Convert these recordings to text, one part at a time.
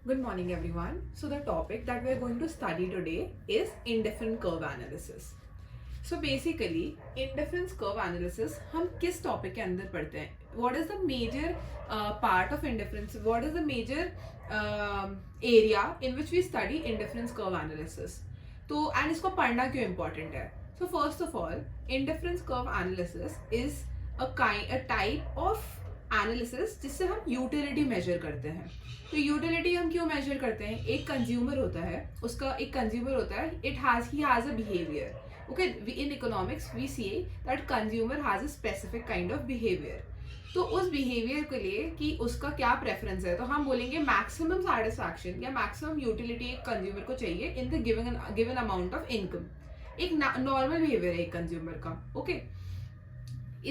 Good morning, everyone. So, the topic that we are going to study today is indifferent curve analysis. So, basically, indifference curve analysis हम किस topic के अंदर पढ़ते हैं? What is the major part of indifference? What is the major area in which we study indifference curve analysis? तो and इसको पढ़ना क्यों important है? So, first of all, indifference curve analysis is a type of analysis जिससे हम utility major करते हैं. तो यूटिलिटी हम क्यों मेजर करते हैं? एक कंज्यूमर होता है, उसका एक कंज्यूमर होता है, he has a behaviour. Okay, in economics we see that consumer has a specific kind of behaviour. तो उस बिहेवियर के लिए कि उसका क्या प्रेफरेंस है, तो हम बोलेंगे मैक्सिमम सेटिस्फैक्शन या मैक्सिमम यूटिलिटी एक कंज्यूमर को चाहिए in the given amount of income. एक नॉर्मल बिहेवियर है एक कंज्यूमर का. ओके,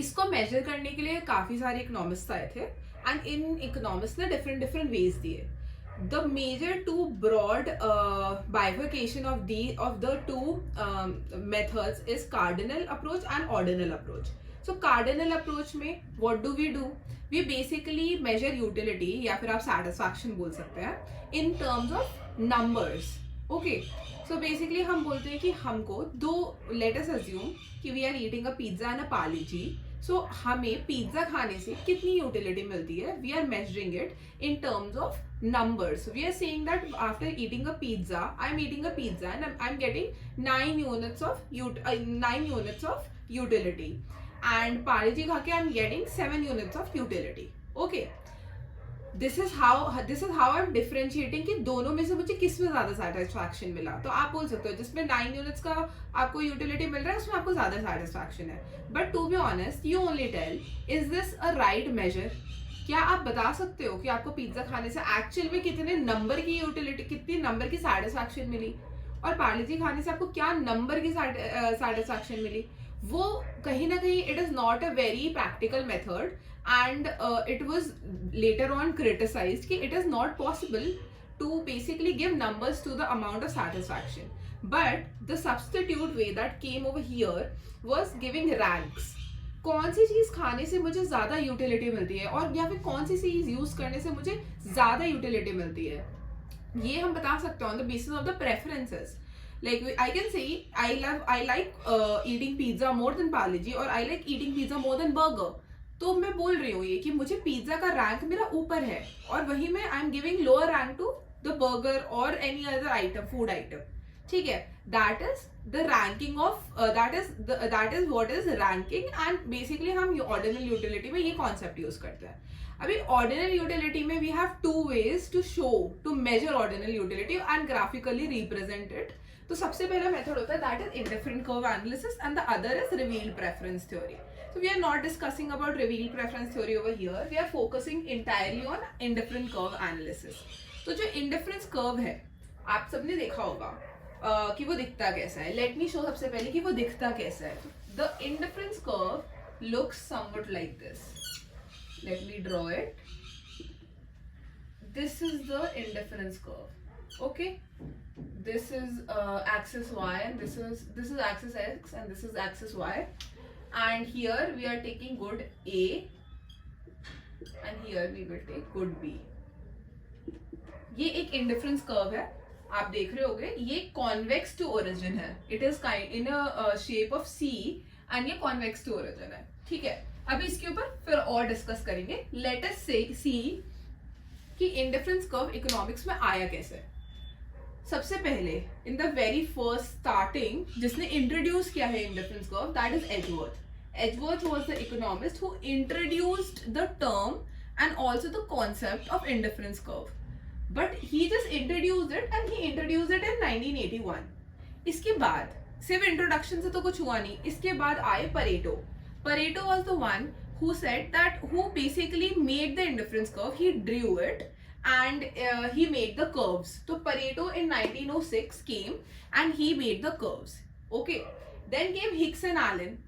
इसको मेजर करने के लिए काफी सारे इकोनॉमिस्ट आए थे एंड इन इकोनॉमिस्ट ने डिफरेंट वेज दिए. The major two broad bifurcation of the two methods is cardinal approach and ordinal approach. So cardinal approach में what do we basically measure utility या फिर आप सेटिस्फैक्शन बोल सकते हैं in terms of numbers. Okay, so basically हम बोलते हैं कि हमको दो, लेट अस अज्यूम कि we are eating a pizza and a Parle G. सो हमें पिज्जा खाने से कितनी यूटिलिटी मिलती है, we are measuring it in terms of numbers. We are saying that after eating a pizza, I'm eating a pizza and I'm getting 9 units of utility, and Parle G खा के I'm getting 7 units of utility. Okay, this is how I am differentiating कि दोनों में से मुझे किस में ज्यादा सेटिस्फैक्शन मिला. तो आप बोल सकते हो जिसमें 9 यूनिट्स का आपको यूटिलिटी मिल रहा है उसमें आपको ज्यादा सेटिस्फैक्शन है. But to be honest you only tell, is this a right measure? क्या आप बता सकते हो कि आपको पिज्जा खाने से एक्चुअल में कितने नंबर की यूटिलिटी, कितनी नंबर की सेटिस्फैक्शन मिली, और पार्ले जी खाने से आपको क्या नंबर की सेटिस्फैक्शन मिली? वो कहीं ना कहीं it is not a very practical method, and it was later on criticized कि it is not possible to basically give numbers to the amount of satisfaction. But the substitute way that came over here was giving ranks. कौन सी चीज खाने से मुझे ज्यादा utility मिलती है और या फिर कौन सी चीज यूज करने से मुझे ज्यादा यूटिलिटी मिलती है, ये हम बता सकते हैं on the basis of the preferences. Like I can say I like eating pizza more than Parle G, or I like eating pizza more than burger. तो मैं बोल रही हूँ ये कि मुझे पिज्जा का रैंक मेरा ऊपर है और वही में I am giving lower rank to the burger और any other item, food item. ठीक है, that is the ranking of that is what is ranking. And basically हम ऑर्डिनल यूटिलिटी में ये कॉन्सेप्ट यूज करते हैं. अभी ऑर्डिनल यूटिलिटी में we have two ways to measure ordinal utility and graphically represent it. तो सबसे पहला मेथड होता है that is indifferent curve analysis and the other is revealed preference theory. So we are not discussing about revealed preference theory over here. We are focusing entirely on indifferent curve analysis. तो जो indifference curve है, आप सबने देखा होगा कि वो दिखता कैसा है. Let me show सबसे पहले कि वो दिखता कैसा है. The indifference curve looks somewhat like this. Let me draw it. This is the indifference curve. Okay. This is axis y and this is axis x and this is axis y. And here we are taking good A and here we will take good B. ये एक indifference curve है, आप देख रहे होगे. ये convex to origin है. It is kind in a shape of C and ये कॉन्वेक्स टू ओरिजिन है. ठीक है, अभी इसके ऊपर फिर और डिस्कस करेंगे. लेट अस सी कि इंडिफरेंस कर्व इकोनॉमिक्स में आया कैसे. सबसे पहले in the very first starting जिसने इंट्रोड्यूस किया है indifference curve, that is Edgeworth. Edgeworth was the economist who introduced the term and also the concept of indifference curve. But he just introduced it and he introduced it in 1981. इसके बाद सिर्फ introduction से तो कुछ हुआ नहीं. इसके बाद आए Pareto. Pareto was the one who said that, who basically made the indifference curve. He drew it and he made the curves. So Pareto in 1906 came and he made the curves. Okay. Then came Hicks and Allen.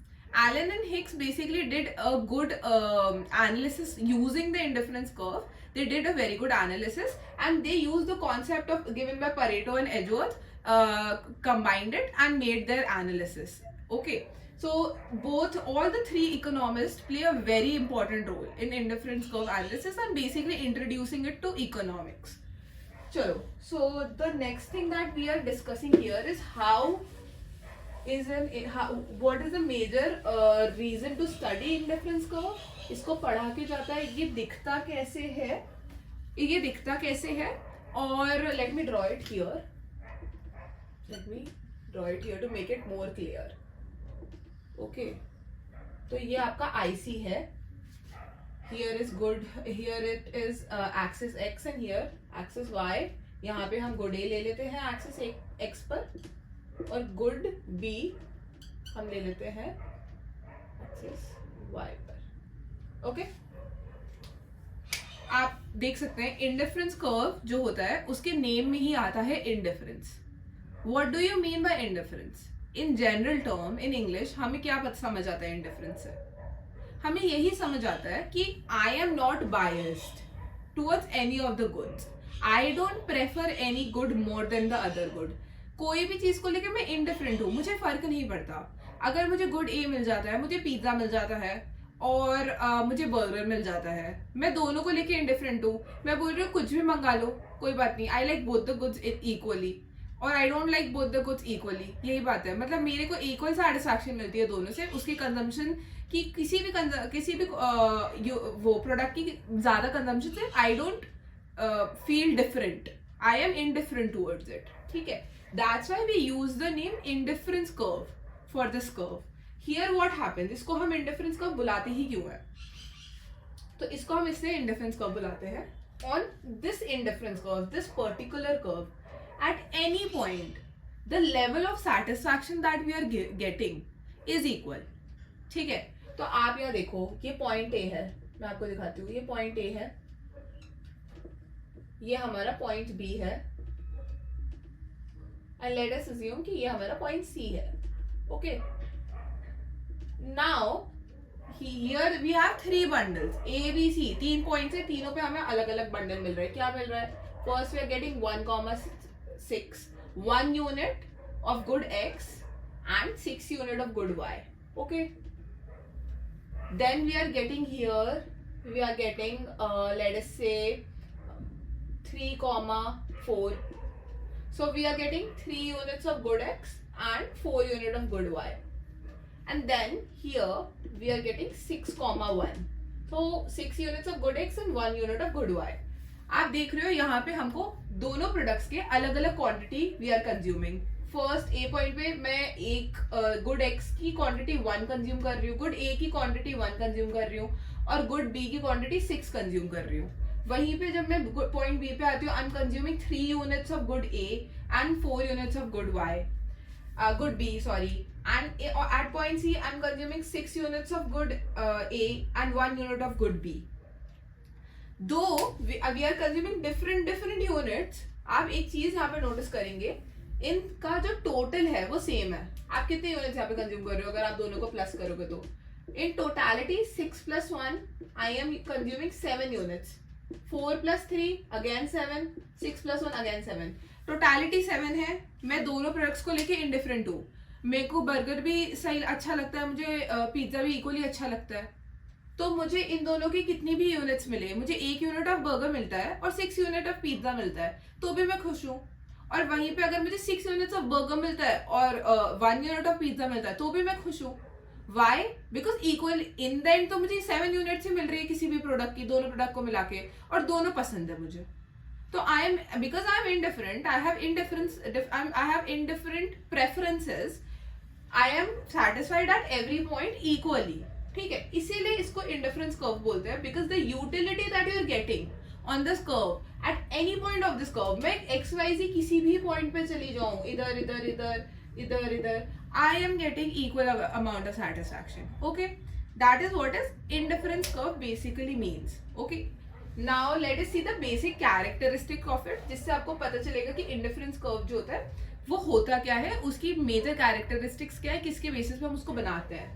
Allen and Hicks basically did a good analysis using the indifference curve. They did a very good analysis and they used the concept of given by Pareto and Edgeworth, combined it and made their analysis. Okay, so all the three economists play a very important role in indifference curve analysis and basically introducing it to economics. चलो, so the next thing that we are discussing here is what is the major reason to study indifference curve. इसको पढ़ा के जाता है, ये दिखता कैसे है, और let me draw it here to make it more clear. Okay, तो ये आपका IC है. Here is good, here it is axis x and here axis y. यहाँ पे हम good A ले लेते हैं axis x पर, और good B हम ले लेते हैं axis y पर. Okay? आप देख सकते हैं इंडिफरेंस कर्व जो होता है उसके नेम में ही आता है indifference. What do you mean by indifference? In general term in English हमें क्या समझ आता है इंडिफरेंस से? हमें यही समझ आता है कि I am not biased towards any of the goods. I don't prefer any good more than the other good. कोई भी चीज को लेकर मैं इंडिफरेंट हूँ, मुझे फर्क नहीं पड़ता. अगर मुझे गुड ए मिल जाता है, मुझे पिज्जा मिल जाता है, और मुझे बर्गर मिल जाता है, मैं दोनों को लेके इंडिफरेंट हूँ. मैं बोल रही हूँ कुछ भी मंगा लो, कोई बात नहीं. I like both the goods equally, और I don't like both the goods equally. यही बात है, मतलब मेरे को इक्वल सेटिस्फैक्शन मिलती है दोनों से. उसकी कंजम्पशन की किसी भी वो प्रोडक्ट की ज्यादा कंजम्पशन से I don't feel different. I am indifferent towards it. ठीक है, that's why we use the name indifference curve for this curve. Here what happens, इसको हम इंडिफरेंस कर्व बुलाते ही क्यों है? तो इसको हम इसलिए इंडिफरेंस कर्व बुलाते हैं. On this indifference curve, this particular curve, at any point the level of satisfaction that we are getting is equal. ठीक है, तो आप यहाँ देखो, ये पॉइंट ए है, मैं आपको दिखाती हूँ. ये पॉइंट ए है, ये हमारा पॉइंट बी है, एंड लेट अस अज्यूम कि ये हमारा पॉइंट सी है. Okay, now here we have 3 bundles A B C. 3 points है, तीनों पे हमें अलग अलग बंडल मिल रहे हैं. क्या मिल रहा है? First we are getting 1,6, 1 unit of good x and 6 unit of good y. Okay, then we are getting here, we are getting let us say 3,4. So we are getting 3 units of good x and 4 unit of good y. And then here we are getting 6,1. So 6 units of good x and 1 unit of good y. आप देख रहे हो यहाँ पे हमको दोनों products के अलग अलग quantity we are consuming. First A point पे मैं एक गुड एक्स की क्वांटिटी 1 कंज्यूम कर रही हूँ, गुड ए की क्वांटिटी 1 कंज्यूम कर रही हूँ, और गुड बी की क्वांटिटी 6 कंज्यूम कर रही हूँ. वहीं पे जब मैं पॉइंट बी पे आती हूँ, I am consuming 3 units of good A and 4 units of good Y, good B sorry. And at point C I am consuming 6 units of good A and 1 unit of good B. Though we are consuming different units, आप एक चीज यहाँ पे notice करेंगे, इनका जो total है वो सेम है. आप कितने यूनिट्स यहाँ पे कंज्यूम कर रहे हो? अगर आप दोनों को प्लस करोगे तो in totality 6 + 1 I am consuming 7 units. 4 + 3 again 7, 6 + 1 again 7. Totality 7 है. मैं दोनों प्रोडक्ट्स को लेके इंडिफरेंट हूँ. मेरे को बर्गर भी सही अच्छा लगता है, मुझे पिज्जा भी इक्वली अच्छा लगता है. तो मुझे इन दोनों की कितनी भी यूनिट्स मिले, मुझे 1 यूनिट ऑफ बर्गर मिलता है और 6 यूनिट ऑफ पिज्जा मिलता है, तो भी मैं खुश हूँ. और वहीं पे अगर मुझे 6 यूनिट्स ऑफ बर्गर मिलता है और 1 यूनिट ऑफ पिज्जा मिलता है, तो भी मैं खुश हूँ. Why? Because equal in the end तो मुझे 7 यूनिट्स ही मिल रही है किसी भी प्रोडक्ट की, दोनों प्रोडक्ट को मिला के, और दोनों पसंद है मुझे. तो I am indifferent, I have indifferent preferences. I am satisfied at every point equally. ठीक है, इसीलिए इसको इंडिफरेंस कर्व बोलते हैं, because the utility that you are getting on this curve at any point of this curve. मैं XYZ किसी भी point पे चली जाऊं, इधर इधर इधर इधर इधर, आई am getting equal amount of satisfaction. Okay, that is what is indifference curve basically means. Okay, now let us see the basic characteristic of it, जिससे आपको पता चलेगा कि इंडिफरेंस कर्व जो होता है वो होता क्या है, उसकी मेजर कैरेक्टरिस्टिक्स क्या है, किसके बेसिस पे हम उसको बनाते हैं.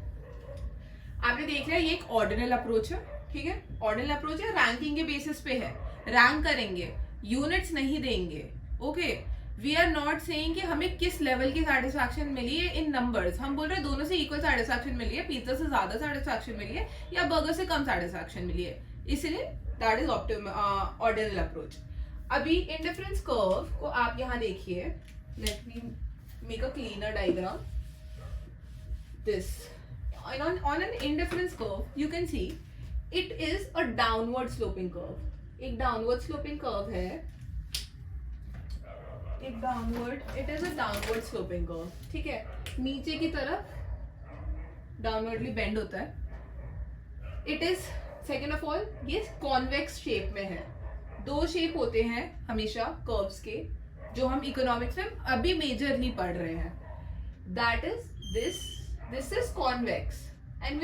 आपने देख लिया, ये एक ऑर्डिनल अप्रोच है. ठीक है, ऑर्डिनल अप्रोच है, रैंकिंग के बेसिस पे है. रैंक करेंगे, यूनिट्स नहीं देंगे. Okay, we are not saying कि हमें किस लेवल की सेटिस्फैक्शन मिली है इन नंबर्स. हम बोल रहे हैं दोनों से इक्वल सेटिस्फैक्शन मिली है, पिज्जा से ज्यादा सेटिस्फैक्शन मिली है या बर्गर से कम सेटिस्फैक्शन मिली है, इसलिए दैट इज ऑर्डिनल अप्रोच. अभी इंडिफरेंस कर्व को आप यहाँ देखिए, let me make a cleaner diagram. This on an indifference curve you can see it is a downward sloping curve. एक downward sloping curve है, एक downward, it is a downward sloping curve. ठीक है, नीचे की तरफ downwardly bend होता है. It is second of all ये convex shape में है. दो शेप होते हैं हमेशा कर्व्स के, जो हम इकोनॉमिक्स में अभी मेजरली पढ़ रहे हैं. That is this is convex, and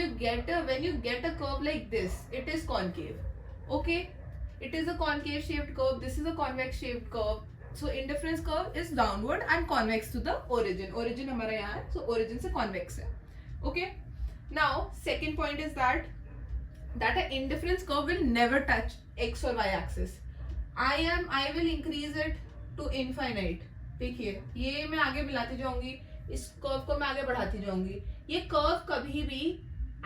when you get a curve like this, it is concave. Okay, it is a concave shaped curve, this is a convex shaped curve. So indifference curve is downward and convex to the origin हमारा यहाँ है, so origin से convex है. Okay, now second point is that an indifference curve will never touch x or y axis. I will increase it to infinite. देखिए ये मैं आगे मिलाती जाऊंगी, इस कर्व को मैं आगे बढ़ाती जाऊंगी. ये कर्व कभी भी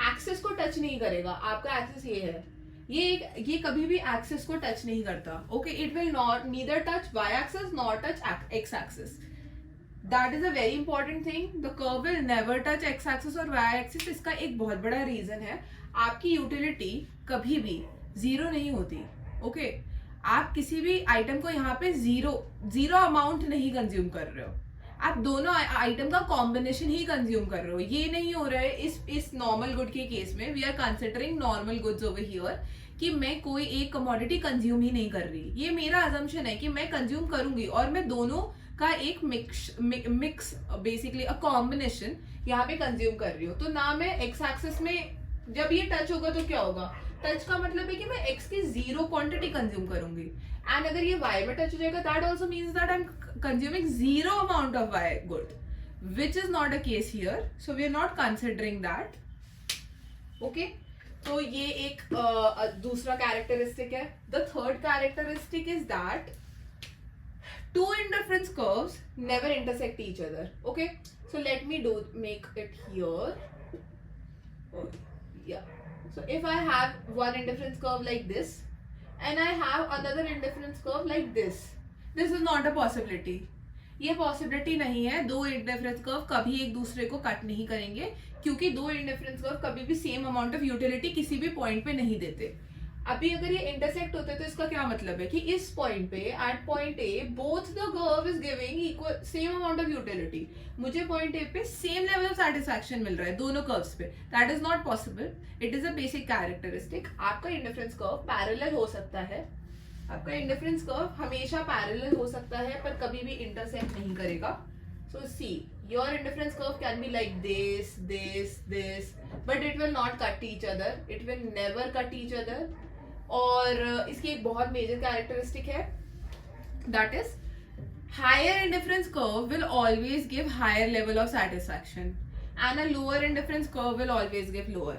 एक्सिस को टच नहीं करेगा. आपका एक्सिस ये है, ये कभी भी एक्सिस को टच नहीं करता. Okay, it will not neither touch Y axis nor touch X axis. That is a very important thing. The curve will never touch X axis और वाई एक्सिस. इसका एक बहुत बड़ा रीजन है, आपकी यूटिलिटी कभी भी जीरो नहीं होती. ओके, आप किसी भी आइटम को यहाँ पे जीरो अमाउंट नहीं कंज्यूम कर रहे हो, आप दोनों आइटम का कॉम्बिनेशन ही कंज्यूम कर रहे हो. ये नहीं हो रहा है इस नॉर्मल गुड के केस में. We are considering normal goods over here कि मैं कोई एक कमोडिटी कंज्यूम ही नहीं कर रही. ये मेरा अजम्पशन है कि मैं कंज्यूम करूंगी और मैं दोनों का एक मिक्स बेसिकली अ कॉम्बिनेशन यहाँ पे कंज्यूम कर रही हूँ. तो ना मैं एक्स एक्सिस में जब ये टच होगा तो क्या होगा, टच का मतलब है कि मैं एक्स की जीरो क्वांटिटी कंज्यूम करूंगी. एंड अगर ये वाई में टच हो जाएगा, that also means that I am consuming zero amount of Y good, which is not a case here, so we are not considering that. Okay, तो ये एक दूसरा characteristic है. The third characteristic is that two indifference curves never intersect each other. Okay, so let me make it here. Oh, yeah, so if I have one indifference curve like this and I have another indifference curve like this, this is not a possibility. ये possibility नहीं है. दो indifference curve कभी एक दूसरे को cut नहीं करेंगे, क्योंकि दो इंडिफरेंस कर्व कभी भी सेम अमाउंट ऑफ यूटिलिटी किसी भी पॉइंट पे नहीं देते. अभी अगर ये इंटरसेक्ट होते तो इसका क्या मतलब है कि इस पॉइंट पे at point A both the curve is giving equal same amount of utility. मुझे पॉइंट ए पे सेम लेवल ऑफ सैटिस्फैक्शन मिल रहा है दोनों कर्व्स पे. That is not possible. It is a basic characteristic. आपका इंडिफरेंस कर्व पैरेलल हो सकता है, आपका इंडिफरेंस कर्व हमेशा पैरेलल हो सकता है, पर कभी भी इंटरसेक्ट नहीं करेगा. So see, your indifference curve can be like this this this, but it will not cut each other. It will never cut each other. और इसकी एक बहुत मेजर कैरेक्टरिस्टिक है, that is higher indifference curve will always give higher level of satisfaction and a lower indifference curve will always give lower.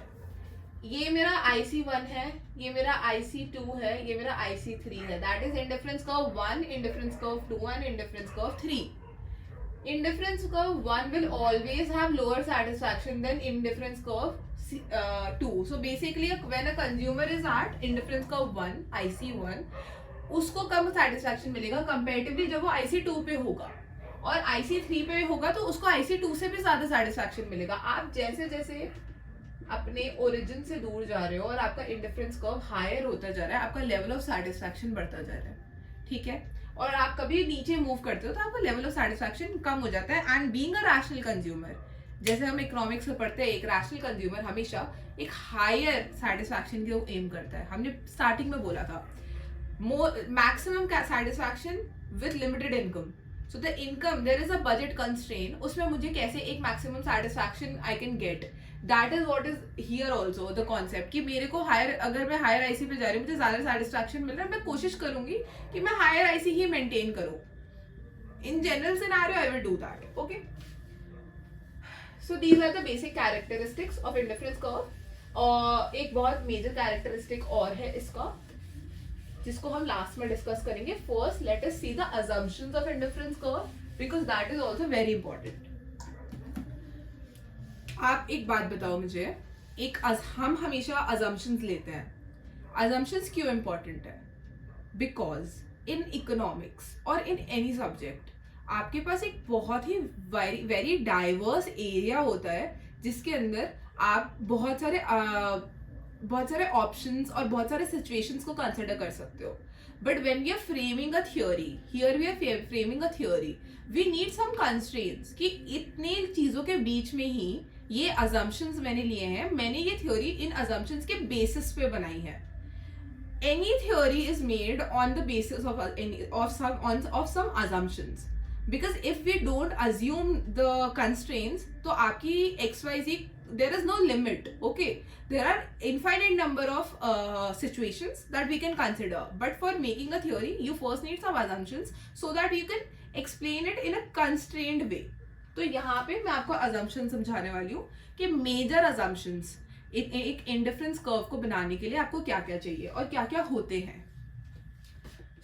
ये मेरा IC1 है, ये मेरा IC2 है, ये मेरा IC3 है. That is indifference curve 1, indifference curve 2 and indifference curve 3. Indifference curve 1 will always have lower satisfaction than indifference curve 2. So basically when a consumer is at indifference curve 1, IC1, उसको कम satisfaction मिलेगा comparatively जब वो IC2 पे होगा, और IC3 पे होगा तो उसको IC2 से भी ज्यादा satisfaction मिलेगा. आप जैसे जैसे अपने ओरिजिन से दूर जा रहे हो और आपका इंडिफरेंस कर्व हायर होता जा रहा है, आपका लेवल ऑफ सैटिस्फैक्शन बढ़ता जा रहा है. ठीक है, और आप कभी नीचे मूव करते हो तो आपका लेवल ऑफ सैटिस्फैक्शन कम हो जाता है. And being a rational consumer, जैसे हम इकोनॉमिक्स में पढ़ते हैं, एक रैशनल कंज्यूमर हमेशा एक हायर सैटिस्फैक्शन की एम करता है. हमने स्टार्टिंग में बोला था maximum satisfaction with limited income. So the income, there is a budget constraint, उसमें मुझे कैसे एक maximum satisfaction I can get. That is what is here also the concept कि मेरे को हायर, अगर मैं हायर आईसी पे जा रही हूँ, मुझे ज्यादा सेटिस्फैक्शन मिल रहा है, मैं कोशिश करूंगी कि मैं हायर आईसी ही मेंटेन करूं. In general scenario I will do that. Okay, so these are the basic characteristics of indifference curve. और एक बहुत मेजर कैरेक्टरिस्टिक और है इसका, जिसको हम लास्ट में डिस्कस करेंगे. First let us see the assumptions of indifference curve, because that is also very important. आप एक बात बताओ मुझे, हम हमेशा अजम्पशंस लेते हैं. अजम्पशंस क्यों इंपॉर्टेंट है? बिकॉज इन इकोनॉमिक्स और इन एनी सब्जेक्ट आपके पास एक बहुत ही वेरी वेरी डाइवर्स एरिया होता है जिसके अंदर आप बहुत सारे ऑप्शंस और बहुत सारे सिचुएशंस को कंसिडर कर सकते हो. But when we are framing a theory, here we are framing a theory, we need some constraints कि इतने चीजों के बीच में ही ये अजम्पशंस मैंने लिए हैं, मैंने ये थ्योरी इन अजम्पशंस के बेसिस पे बनाई है. Any theory is made on the basis of some assumptions, because if we don't assume the constraints तो आपकी XYZ there is no limit. Okay, there are infinite number of situations that we can consider, but for making a theory you first need some assumptions so that you can explain it in a constrained way. तो यहाँ पे मैं आपको assumption समझाने वाली हूँ कि major assumptions एक इंडिफरेंस कर्व को बनाने के लिए आपको क्या क्या चाहिए और क्या क्या होते हैं.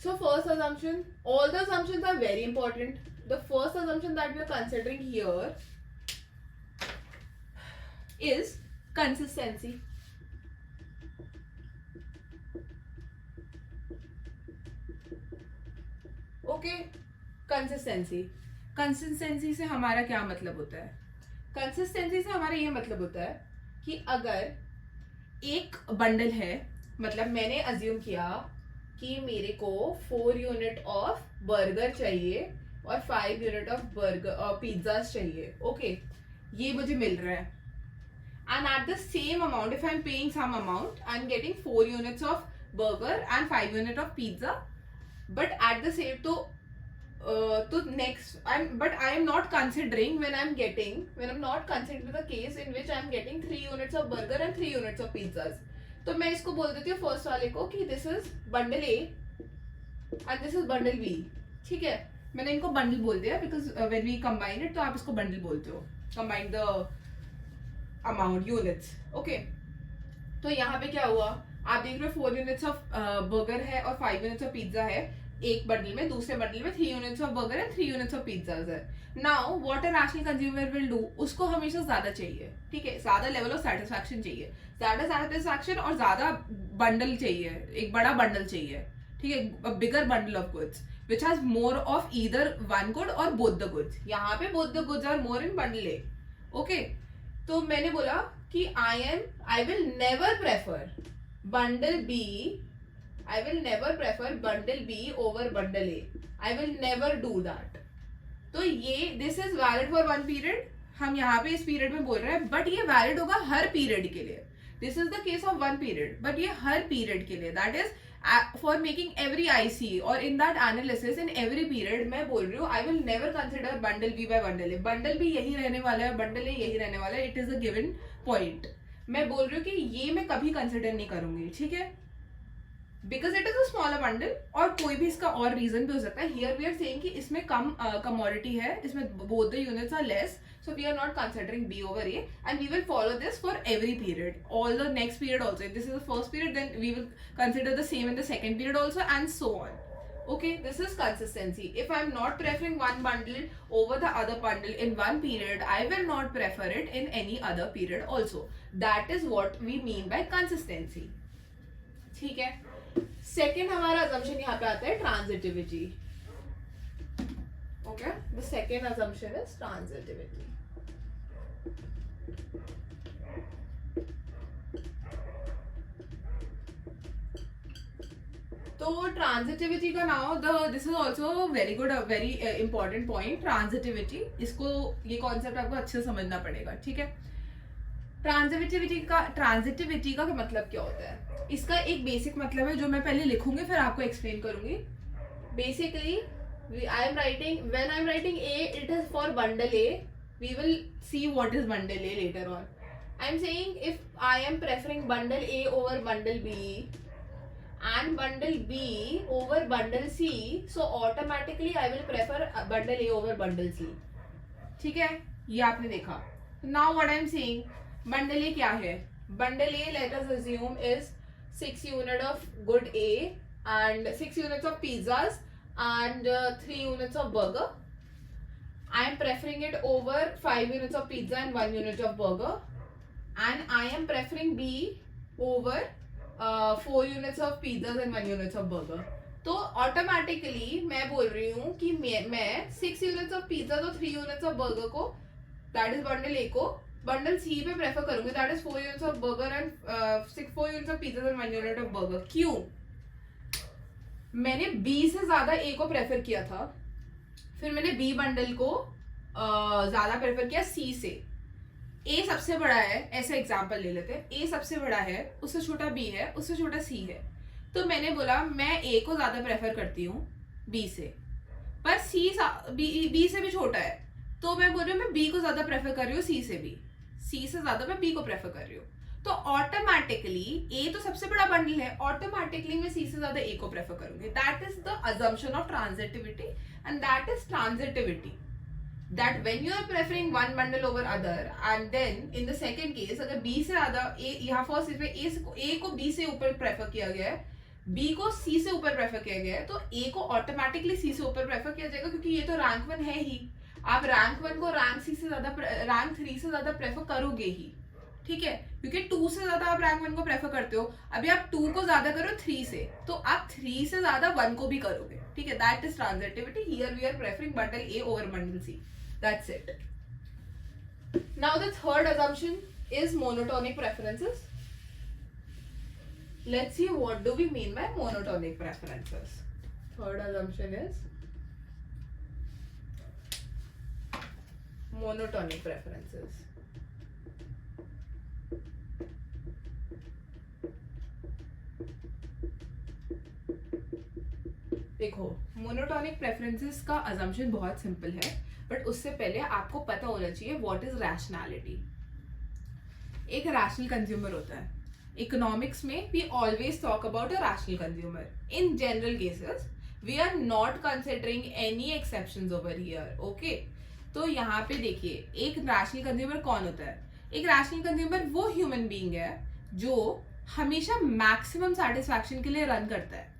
So first assumption, all the assumptions are very important. The first assumption that we are considering here is consistency. Okay, consistency से हमारा क्या मतलब होता है? कंसिस्टेंसी से हमारा ये मतलब होता है कि अगर एक बंडल है, मतलब मैंने अज्यूम किया कि मेरे को 4 यूनिट ऑफ बर्गर चाहिए और 5 यूनिट ऑफ बर्गर पिज्जाज चाहिए. ओके, ये मुझे मिल रहा है. And at the same amount, if I am paying some amount, I am getting 4 units of burger and 5 unit of pizza. But at the same तो next but I am not considering when I'm not considering the case in which I'm getting 3 units of burger and 3 units of pizzas. तो मैं इसको बोल देती हूँ first वाले को कि this is bundle A and this is bundle B. ठीक है, मैंने इनको बंडल बोल दिया because when we combine it तो आप इसको बंडल बोलते हो, combine the amount units. Okay, तो यहाँ पे क्या हुआ, आप देख रहे हो 4 यूनिट्स ऑफ बर्गर है और 5 यूनिट्स ऑफ पिज्जा है एक बंडल में. दूसरे बंडल में 3 units of burger and 3 units of pizzas है. Now what a rational consumer will do, उसको हमेशा ज्यादा चाहिए. ठीक है, ज्यादा लेवल ऑफ सेटिस्फैक्शन चाहिए, ज्यादा सेटिस्फैक्शन और ज्यादा बंडल चाहिए, एक बड़ा बंडल चाहिए. ठीक है, a bigger bundle of goods which has more of either one good और बोथ द गुड्स. यहाँ पे both the goods are more in bundle A. Okay, तो मैंने बोला कि I will never prefer bundle B, I will never prefer bundle B over bundle A. I will never do that. तो ये this is valid for one period, हम यहाँ पे इस पीरियड में बोल रहे हैं, बट ये वैलिड होगा हर पीरियड के लिए. This is the case of one period, but ये हर पीरियड के लिए, that is for making every IC और in that analysis in every period मैं बोल रही हूँ I will never consider bundle B by bundle A. Bundle B यही रहने वाला है, बंडल ए यही रहने वाला है, it is a given point. मैं बोल रही हूँ कि ये मैं कभी कंसिडर नहीं करूंगी. ठीक है, because it is a smaller bundle, और कोई भी इसका और रीजन भी हो सकता है. हियर वी आर सेइंग कि इसमें कम कमोडिटी है, इसमें both the units are less, so we are not considering B over A, and we will follow this for every period, all the next period also. If this is the first period, then we will consider the same in the second period also, and so on. Okay, this is consistency. If I am not preferring one bundle over the other bundle in one period, I will not prefer it in any other period also. That is what we mean by consistency. ठीक है, second हमारा assumption यहाँ पे आता है transitivity. Okay, the second assumption is transitivity. तो transitivity का now this is also very good, very important point. Transitivity, इसको ये कॉन्सेप्ट आपको अच्छे से समझना पड़ेगा. ठीक है, ट्रांजिटिविटी का मतलब क्या होता है, इसका एक बेसिक मतलब है जो मैं पहले लिखूंगी फिर आपको एक्सप्लेन करूंगी. Basically I am writing, when I am writing A, it is for bundle A. We will see what is bundle A later on. I am saying if I am preferring bundle A over bundle B and bundle B over bundle C, so automatically I will prefer bundle A over bundle C. ठीक है, ये आपने देखा. Now what I am saying, bundle A क्या है? Bundle A, let us assume, is 6 unit of good A and 6 units of pizzas and 3 units of burger. I am preferring it over 5 units of pizza and 1 unit of burger, and I am preferring B over 4 units of pizzas and 1 units of burger. तो automatically मैं बोल रही हूँ कि मैं 6 units of pizza तो 3 units of burger को, that is bundle ए को, बंडल सी पे प्रेफर करूंगी, that is 4 units of burger and 4 units of pizza and 1 unit of burger. क्यों? मैंने बी से ज्यादा ए को प्रेफर किया था, फिर मैंने बी बंडल को ज्यादा प्रेफर किया सी से। ए सबसे बड़ा है, ऐसा एग्जांपल ले लेते हैं, ए सबसे बड़ा है, उससे छोटा बी है, उससे छोटा सी है, तो मैंने बोला मैं ए को ज्यादा प्रेफर करती हूँ बी से, पर सी बी से भी छोटा है, तो मैं बोल रही हूँ मैं बी को ज्यादा प्रेफर कर रही हूँ सी से भी, सी से ज्यादा मैं बी को प्रेफर कर रही हूँ। तो ऑटोमेटिकली ए तो सबसे बड़ा बंडल है, ऑटोमेटिकली मैं सी से ज्यादा ए को प्रेफर करूंगी। That is the assumption of transitivity and that is transitivity, that when you are preferring one bundle over other and then in the second case अगर B से ज्यादा A, यहाँ फर्स्ट इसमें A को B से ऊपर prefer किया गया है, B को C से ऊपर प्रेफर किया गया है, तो A को ऑटोमेटिकली C से ऊपर प्रेफर किया जाएगा क्योंकि ये तो रैंक 1 है ही। आप रैंक 1 को रैंक 3 से ज्यादा प्रेफर करोगे ही, ठीक है, क्योंकि 2 से ज्यादा आप रैंक 1 को प्रेफर करते हो। अभी आप 2 को ज्यादा करो 3 से, तो आप 3 से ज्यादा 1 को भी करोगे, ठीक है। That is transitivity. Here we are preferring bundle A over bundle C। That's it. Now the third assumption is monotonic preferences. Let's see what do we mean by monotonic preferences. Third assumption is monotonic preferences. देखो, monotonic preferences का assumption बहुत simple है, but उससे पहले आपको पता होना चाहिए व्हाट इज रैशनैलिटी। एक रैशनल कंज्यूमर होता है। इकोनॉमिक्स में we always talk about a rational consumer. In general cases we are not considering any exceptions over here, okay. तो यहाँ पे देखिए, एक रैशनल कंज्यूमर कौन होता है? एक रैशनल कंज्यूमर वो ह्यूमन बीइंग है जो हमेशा मैक्सिमम सेटिस्फैक्शन के लिए रन करता है।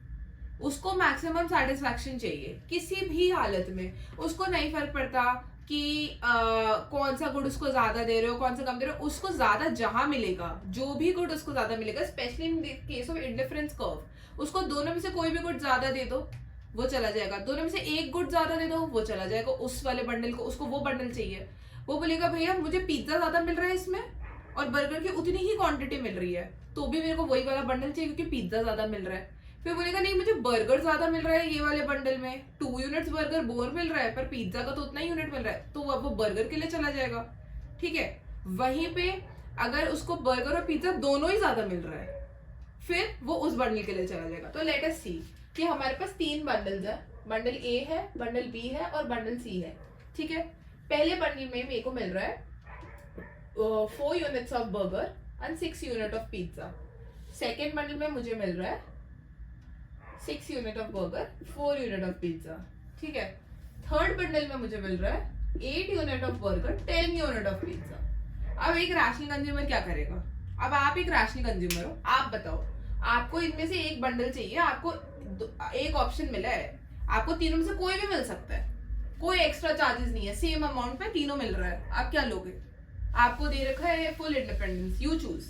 उसको मैक्सिमम सेटिस्फैक्शन चाहिए किसी भी हालत में। उसको नहीं फर्क पड़ता कि कौन सा गुड उसको ज्यादा दे रहे हो, कौन सा कम दे रहे हो। उसको ज्यादा जहां मिलेगा, जो भी गुड उसको ज्यादा मिलेगा, specially in case of indifference curve, उसको दोनों में से कोई भी गुड ज्यादा दे दो वो चला जाएगा, दोनों में से एक गुड ज्यादा दे दो वो चला जाएगा। उस वाले बंडल को, उसको वो बंडल चाहिए। वो बोलेगा भैया मुझे पिज्जा ज्यादा मिल रहा है इसमें और बर्गर की उतनी ही क्वांटिटी मिल रही है, तो भी मेरे को वही वाला बंडल चाहिए क्योंकि पिज्जा ज्यादा मिल रहा है। फिर बोलेगा नहीं मुझे बर्गर ज्यादा मिल रहा है ये वाले बंडल में, 2 यूनिट्स बर्गर बोर मिल रहा है पर पिज्जा का तो उतना ही यूनिट मिल रहा है, तो वो बर्गर के लिए चला जाएगा, ठीक है। वहीं पे अगर उसको बर्गर और पिज्जा दोनों ही ज्यादा मिल रहा है, फिर वो उस बंडल के लिए चला जाएगा। तो लेट अस सी कि हमारे पास 3 बंडल्स है, बंडल ए है, बंडल बी है और बंडल सी है, ठीक है। पहले बंडल में मेरे को मिल रहा है 4 units of burger and 6 unit of pizza. Second bundle में मुझे मिल रहा है 6 unit of burger, 4 unit of pizza, ठीक है। थर्ड बंडल में मुझे मिल रहा है 8 unit of burger, 10 unit of pizza. अब एक रैशनल कंज्यूमर क्या करेगा? अब आप एक रैशनल कंज्यूमर हो, आप बताओ, आपको इनमें से एक बंडल चाहिए, आपको एक ऑप्शन मिला है, आपको तीनों में से कोई भी मिल सकता है, कोई एक्स्ट्रा चार्जेस नहीं है, सेम अमाउंट में तीनों मिल रहा है, आप क्या लोगे? आपको दे रखा है फुल इंडिपेंडेंस, यू चूज,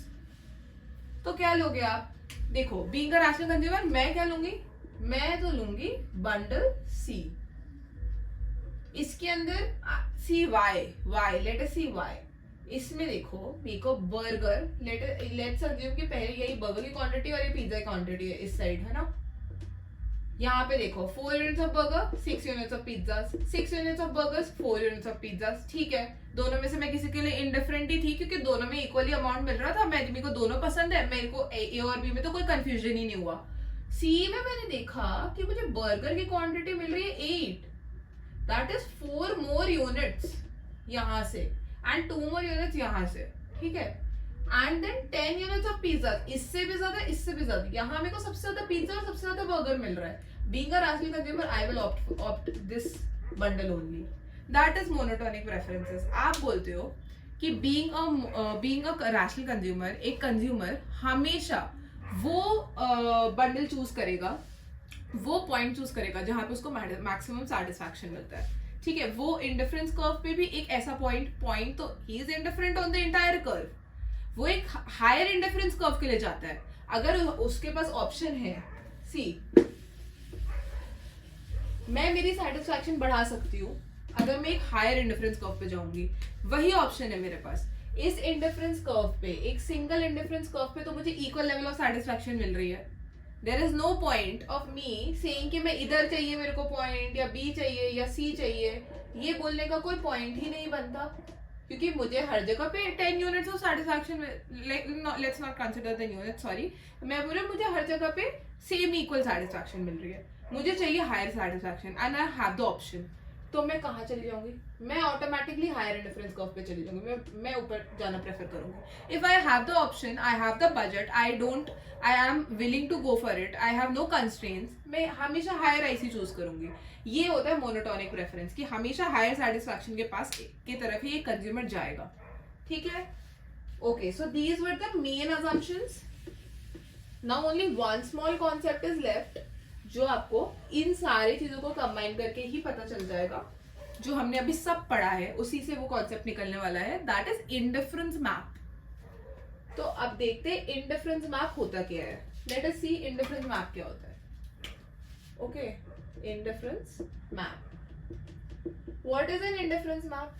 तो क्या लोगे आप? देखो, बीइंग अ रैशनल कंज्यूमर मैं क्या लूंगी? मैं तो लूंगी बंडल सी। इसके अंदर सी वाई लेट अस सी वाई। इसमें देखो मेरे को बर्गर, लेट्स अज्यूम कि पहले यही बर्गर की क्वांटिटी और ये पिज्जा की क्वांटिटी है इस साइड, है ना। यहाँ पे देखो 4 units of burger, 6 units of pizza, 6 units of burgers, 4 units of pizza, ठीक है। दोनों में से मैं किसी के लिए इंडिफरेंट ही थी क्योंकि दोनों में इक्वली अमाउंट मिल रहा था। मेरे को दोनों पसंद है, मेरे को ए और बी में तो कोई कंफ्यूजन ही नहीं हुआ। सी में मैंने देखा कि मुझे बर्गर की क्वांटिटी मिल रही है 8, दैट इज 4 मोर यूनिट्स यहाँ से एंड 2 मोर यूनिट्स यहाँ से, ठीक है। And then 10 units of pizza, इससे भी ज्यादा, इससे भी ज्यादा। यहाँ मेरे को सबसे ज्यादा पिज्जा और सबसे ज्यादा बर्गर मिल रहा है। Being a rational consumer I will opt this bundle only. That is monotonic preferences. आप बोलते हो कि बीइंग अ रैशनल कंज्यूमर, एक कंज्यूमर हमेशा वो बंडल चूज करेगा, वो पॉइंट चूज करेगा जहां पे उसको मैक्सिमम सेटिस्फैक्शन मिलता है, ठीक है। वो इंडिफरेंस कर्व पे भी एक ऐसा पॉइंट तो he is indifferent on the entire curve, वो एक हायर इंडिफरेंस कर्व के लिए जाता है। अगर उसके पास ऑप्शन है सी, मैं मेरी सेटिस्फैक्शन बढ़ा सकती हूँ अगर मैं एक हायर इंडिफरेंस कर्व पे जाऊंगी। वही ऑप्शन है मेरे पास। इस इंडिफरेंस कर्व पे, एक सिंगल इंडिफरेंस कर्व पे तो मुझे इक्वल लेवल ऑफ सेटिस्फैक्शन मिल रही है। There is no point of me saying कि मैं इधर चाहिए मेरे को पॉइंट, या बी चाहिए या सी चाहिए। ये बोलने का कोई पॉइंट ही नहीं बनता, क्योंकि मुझे हर जगह पे 10 units of satisfaction, let's not consider the unit, sorry, मैं बोल रही हूँ मुझे हर जगह पे सेम इक्वल सेटिस्फैक्शन मिल रही है। मुझे चाहिए higher satisfaction and I have the option. तो मैं कहाँ चली जाऊंगी? मैं ऑटोमेटिकली हायर इंडिफरेंस कर्व पे चली जाऊंगी। मैं ऊपर जाना प्रेफर करूंगी। If I have the option, I have the budget, I am willing to go for it, I have no constraints, मैं हमेशा हायर आईसी चूज करूंगी। ये होता है मोनोटोनिक प्रेफरेंस, कि हमेशा हायर सेटिस्फैक्शन के पास की तरफ ही कंज्यूमर जाएगा। ठीक है? Okay, so these were the main assumptions. Now only one small concept is left, जो आपको इन सारी चीजों को कंबाइन करके ही पता चल जाएगा। जो हमने अभी सब पढ़ा है उसी से वो कॉन्सेप्ट निकलने वाला है, दैट इज इंडिफरेंस मैप। तो अब देखते हैं इंडिफरेंस मैप होता क्या है। लेट अस सी इंडिफरेंस मैप क्या होता है। Okay, indifference map, what is an indifference map?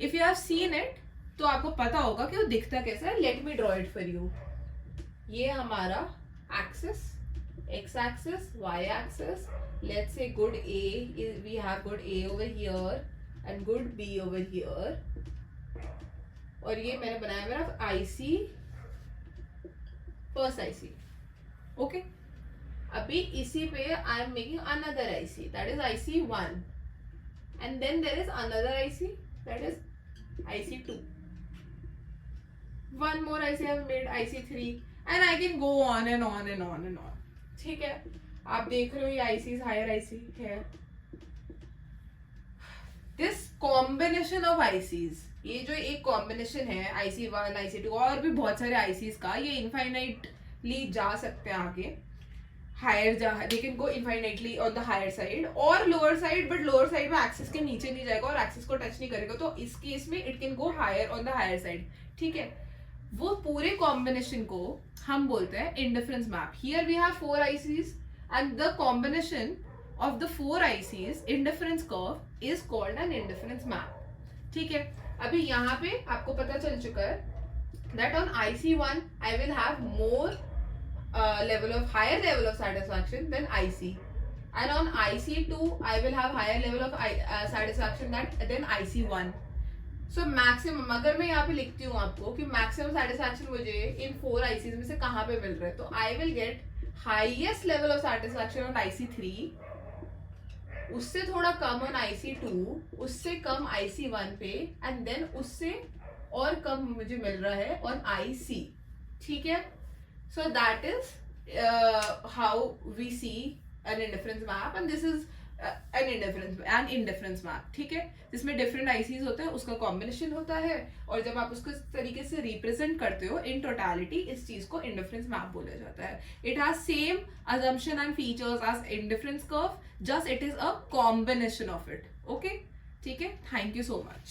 If you have seen it तो आपको पता होगा कि वो दिखता कैसा है। Let me draw it for you. ये हमारा axis, x axis, y axis, let's say good A, we have good A over here and good B over here, और ये मैंने बनाया मेरा IC, first IC. Okay, अभी इसी पे I am making another IC, that is IC1, and then there is another IC, that is IC2. One more IC I have made, IC3, and I can go on and on and on and on. ठीक है, आप देख रहे हो ये ICs higher IC है। This combination of ICs, ये जो एक कॉम्बिनेशन है IC1, IC2 और भी बहुत सारे आईसीज का, ये इनफाइनाइटली जा सकते हैं आगे। Higher they can go infinitely on the higher side और lower side, but lower side में एक्सिस के नीचे नहीं जाएगा और एक्सिस को टच नहीं करेगा, तो इस केस में it can go higher on the higher side. ठीक है, वो पूरे कॉम्बिनेशन को हम बोलते हैं indifference map. Here we have 4 ICs and the combination of the 4 ICs indifference curve is called an indifference map. ठीक है, अभी यहाँ पे आपको पता चल चुका है that on IC1 I will have more higher level of satisfaction than IC, and on IC2 I will have higher level of satisfaction than IC1. So maximum, अगर मैं यहाँ पे लिखती हूँ आपको कि मैक्सिमम सेटिस्फैक्शन मुझे इन 4 आईसीज में से कहाँ पे मिल रहा है, तो I will get highest level of satisfaction on IC3, उससे थोड़ा कम ऑन IC2, उससे कम IC1 पे, एंड देन उससे और कम मुझे मिल रहा है ऑन IC। ठीक है, so that is how we see an indifference map, and this is an indifference map. ठीक है, जिसमें डिफरेंट आईसीज होते हैं, उसका कॉम्बिनेशन होता है, और जब आप उसको इस तरीके से रिप्रेजेंट करते हो इन टोटलिटी, इस चीज को इंडिफरेंस मैप बोला जाता है। It has same assumption and features as indifference curve, just it is a combination of it. Okay, ठीक है, थैंक यू सो मच।